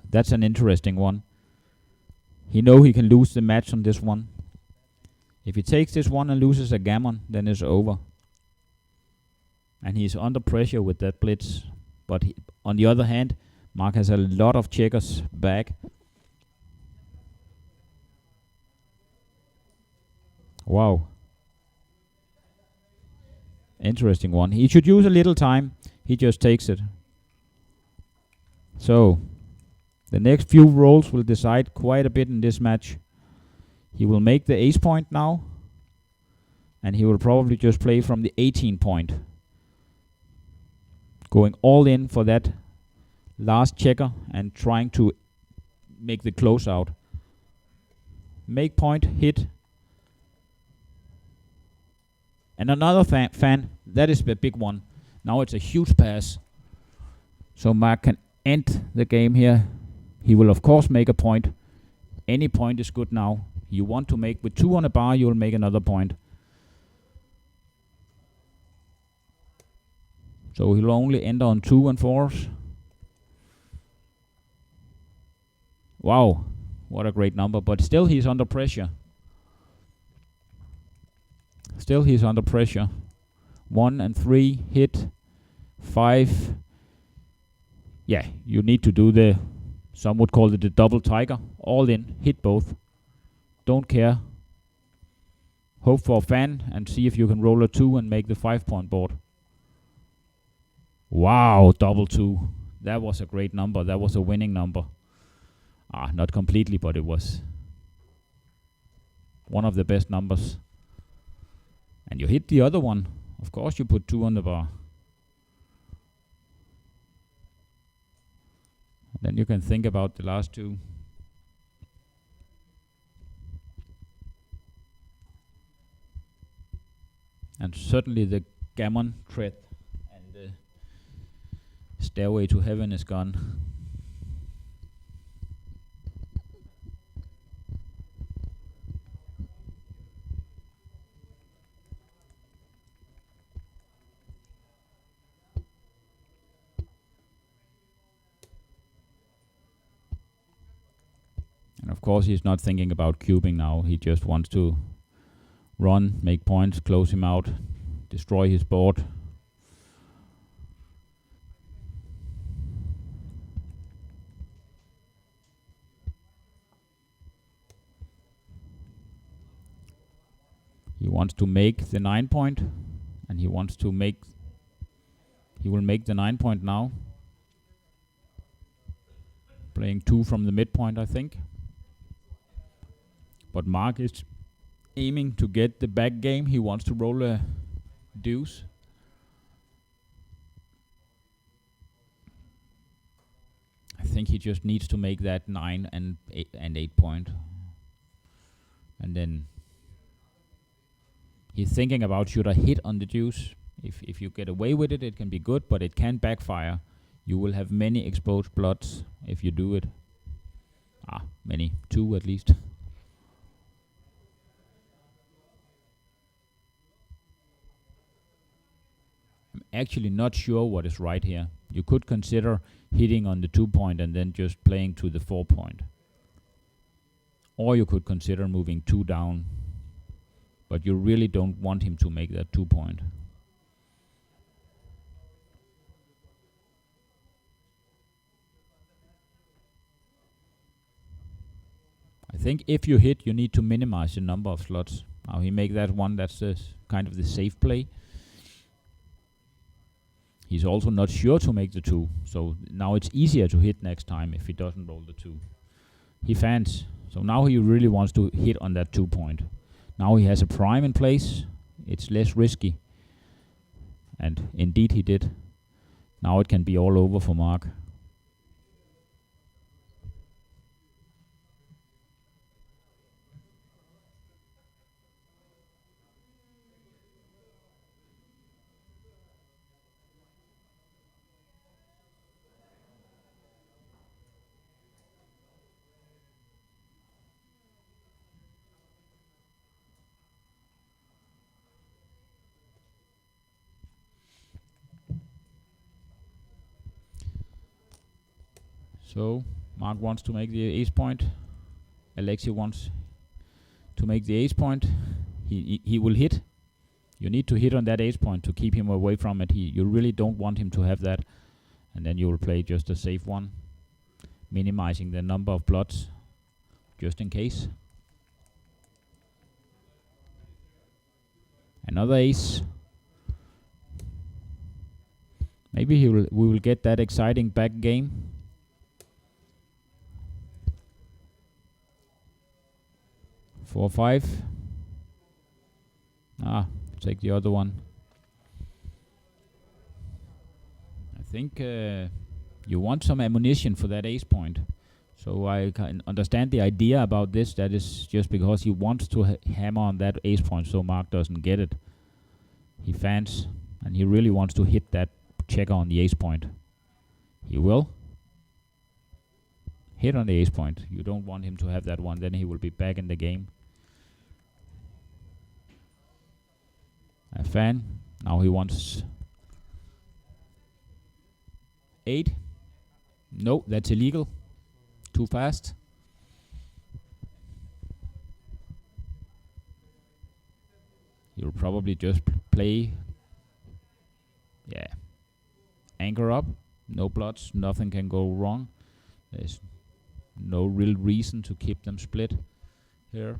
That's an interesting one. He knows he can lose the match on this one. If he takes this one and loses a gammon, then it's over. And he's under pressure with that blitz. But on the other hand, Mark has a lot of checkers back. Wow. Interesting one. He should use a little time. He just takes it. So, the next few rolls will decide quite a bit in this match. He will make the ace point now. And he will probably just play from the 18 point. Going all in for that last checker and trying to make the closeout. Make point, hit. And another fan, that is the big one. Now it's a huge pass. So Mark can end the game here. He will of course make a point. Any point is good now. You want to make with 2 on a bar, you will make another point. So he'll only enter on 2 and 4s. Wow, what a great number. But still he's under pressure. Still he's under pressure. 1 and 3, hit. 5. Yeah, you need to do the, some would call it the double tiger. All in, hit both. Don't care. Hope for a fan and see if you can roll a 2 and make the 5 point board. Wow, double 2. That was a great number. That was a winning number. Not completely, but it was one of the best numbers. And you hit the other one. Of course you put 2 on the bar. Then you can think about the last 2. And certainly the gammon thread and the stairway to heaven is gone. And of course he's not thinking about cubing now. He just wants to run, make points, close him out, destroy his board. He wants to make the 9 point, and he will make the 9 point now. Playing 2 from the midpoint, I think. But Mark is aiming to get the back game. He wants to roll a deuce. I think he just needs to make that 9 and 8 point. And then he's thinking about, should I hit on the deuce? If you get away with it, it can be good, but it can backfire. You will have many exposed blots if you do it. Many. 2 at least. I'm actually not sure what is right here. You could consider hitting on the 2 point and then just playing to the 4 point. Or you could consider moving 2 down. But you really don't want him to make that 2 point. I think if you hit, you need to minimize the number of slots. Now he make that one, that's kind of the safe play. He's also not sure to make the 2, so now it's easier to hit next time if he doesn't roll the 2. He fans, so now he really wants to hit on that 2 point. Now he has a prime in place, it's less risky. And indeed he did. Now it can be all over for Mark. So Mark wants to make the ace point. Alexi wants to make the ace point. He will hit. You need to hit on that ace point to keep him away from it. You really don't want him to have that. And then you will play just a safe one, minimizing the number of blots, just in case. Another ace. Maybe we will get that exciting back game. Four, 5. Take the other one. I think you want some ammunition for that ace point. So I can understand the idea about this. That is just because he wants to hammer on that ace point so Mark doesn't get it. He fans and he really wants to hit that checker on the ace point. He will hit on the ace point. You don't want him to have that one, then he will be back in the game. A fan. Now he wants 8. No, that's illegal. Too fast. You'll probably just play. Yeah. Anchor up. No blots. Nothing can go wrong. There's no real reason to keep them split here.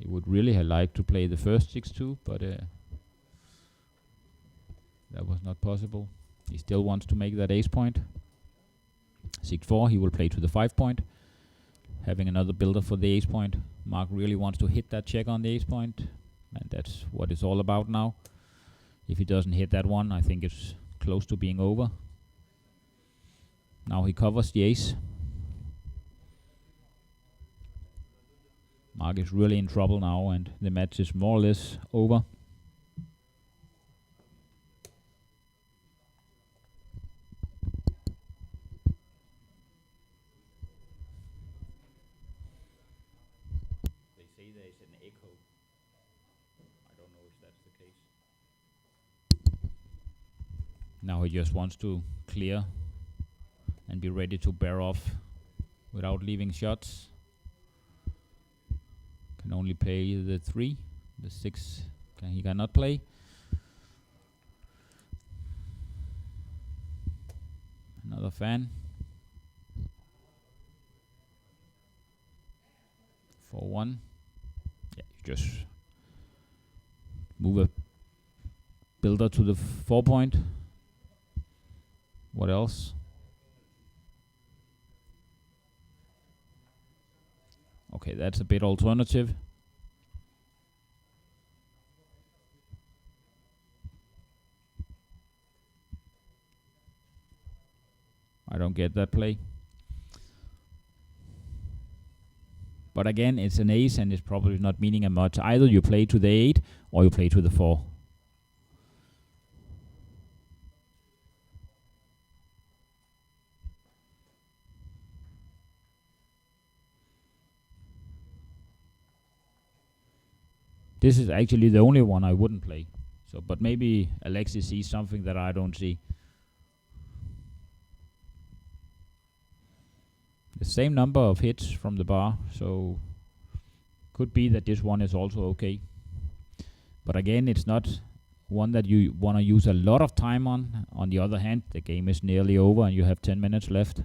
He would really have liked to play the first 6-2, but that was not possible. He still wants to make that ace point. 6-4, he will play to the 5 point, having another builder for the ace point. Mark really wants to hit that check on the ace point, and that's what it's all about now. If he doesn't hit that one, I think it's close to being over. Now he covers the ace. Mark is really in trouble now, and the match is more or less over. They say there is an echo. I don't know if that's the case. Now he just wants to clear and be ready to bear off without leaving shots. Can only play the 3, the 6 he cannot play. Another fan. 4-1. Yeah, you just move a builder to the 4 point. What else? Okay, that's a bit alternative. I don't get that play. But again, it's an ace and it's probably not meaning a much. Either you play to the 8 or you play to the 4. This is actually the only one I wouldn't play. So, but maybe Alexi sees something that I don't see. The same number of hits from the bar, so could be that this one is also okay. But again, it's not one that you want to use a lot of time on. On the other hand, the game is nearly over and you have 10 minutes left.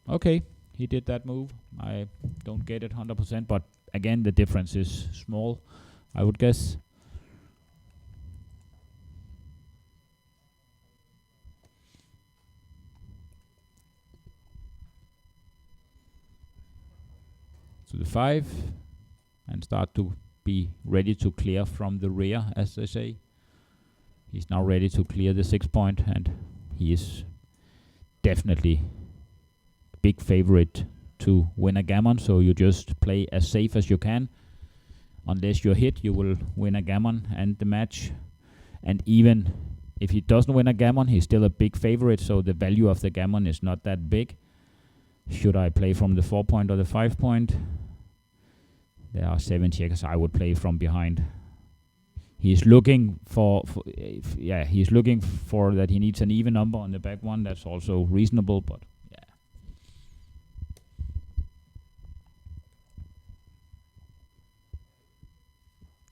Okay, he did that move. I don't get it 100%, but again, the difference is small, I would guess. To the 5, and start to be ready to clear from the rear, as they say. He's now ready to clear the 6 point, and he is definitely big favorite to win a gammon, so you just play as safe as you can. Unless you're hit, you will win a gammon and the match. And even if he doesn't win a gammon, he's still a big favorite, so the value of the gammon is not that big. Should I play from the 4 point or the 5 point? There are 7 checkers. I would play from behind. He's looking for he's looking for that he needs an even number on the back one. That's also reasonable, but yeah.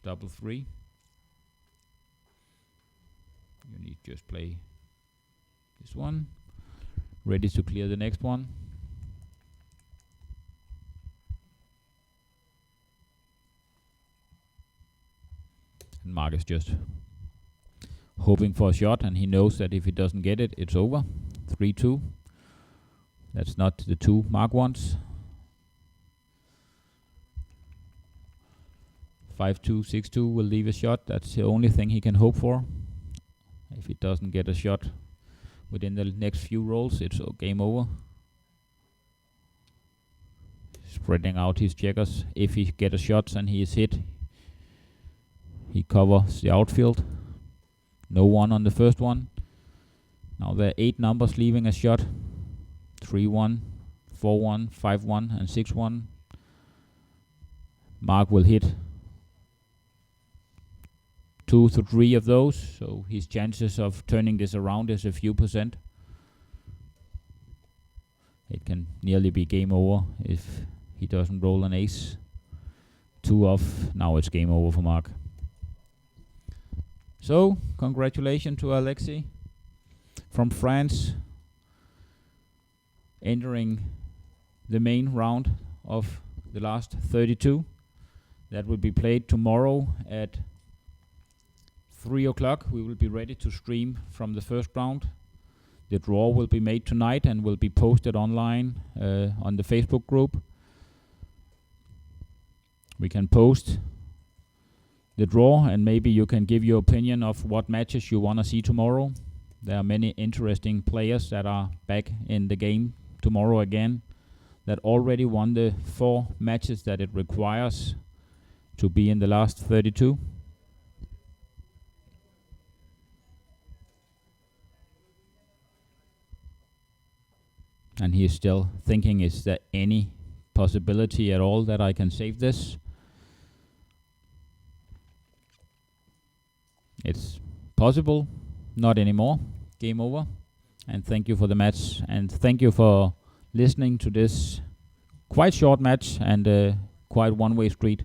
Double 3. You need just play this one. Ready to clear the next one. And Mark is just hoping for a shot, and he knows that if he doesn't get it, it's over. 3-2. That's not the 2 Mark wants. 5-2, 6-2 will leave a shot. That's the only thing he can hope for. If he doesn't get a shot within the next few rolls, it's game over. Spreading out his checkers. If he gets a shot and he is hit, he covers the outfield. No one on the first one. Now there are 8 numbers leaving a shot. 3-1, 4-1, 5-1 and 6-1. Mark will hit 2 to 3 of those, so his chances of turning this around is a few percent. It can nearly be game over if he doesn't roll an ace. 2 off, now it's game over for Mark. So, congratulations to Alexi from France, entering the main round of the last 32. That will be played tomorrow at 3 o'clock. We will be ready to stream from the first round. The draw will be made tonight and will be posted online on the Facebook group. We can post the draw, and maybe you can give your opinion of what matches you want to see tomorrow. There are many interesting players that are back in the game tomorrow again, that already won the 4 matches that it requires to be in the last 32. And he is still thinking, is there any possibility at all that I can save this? It's possible, not anymore. Game over. And thank you for the match, and thank you for listening to this quite short match and quite one-way street.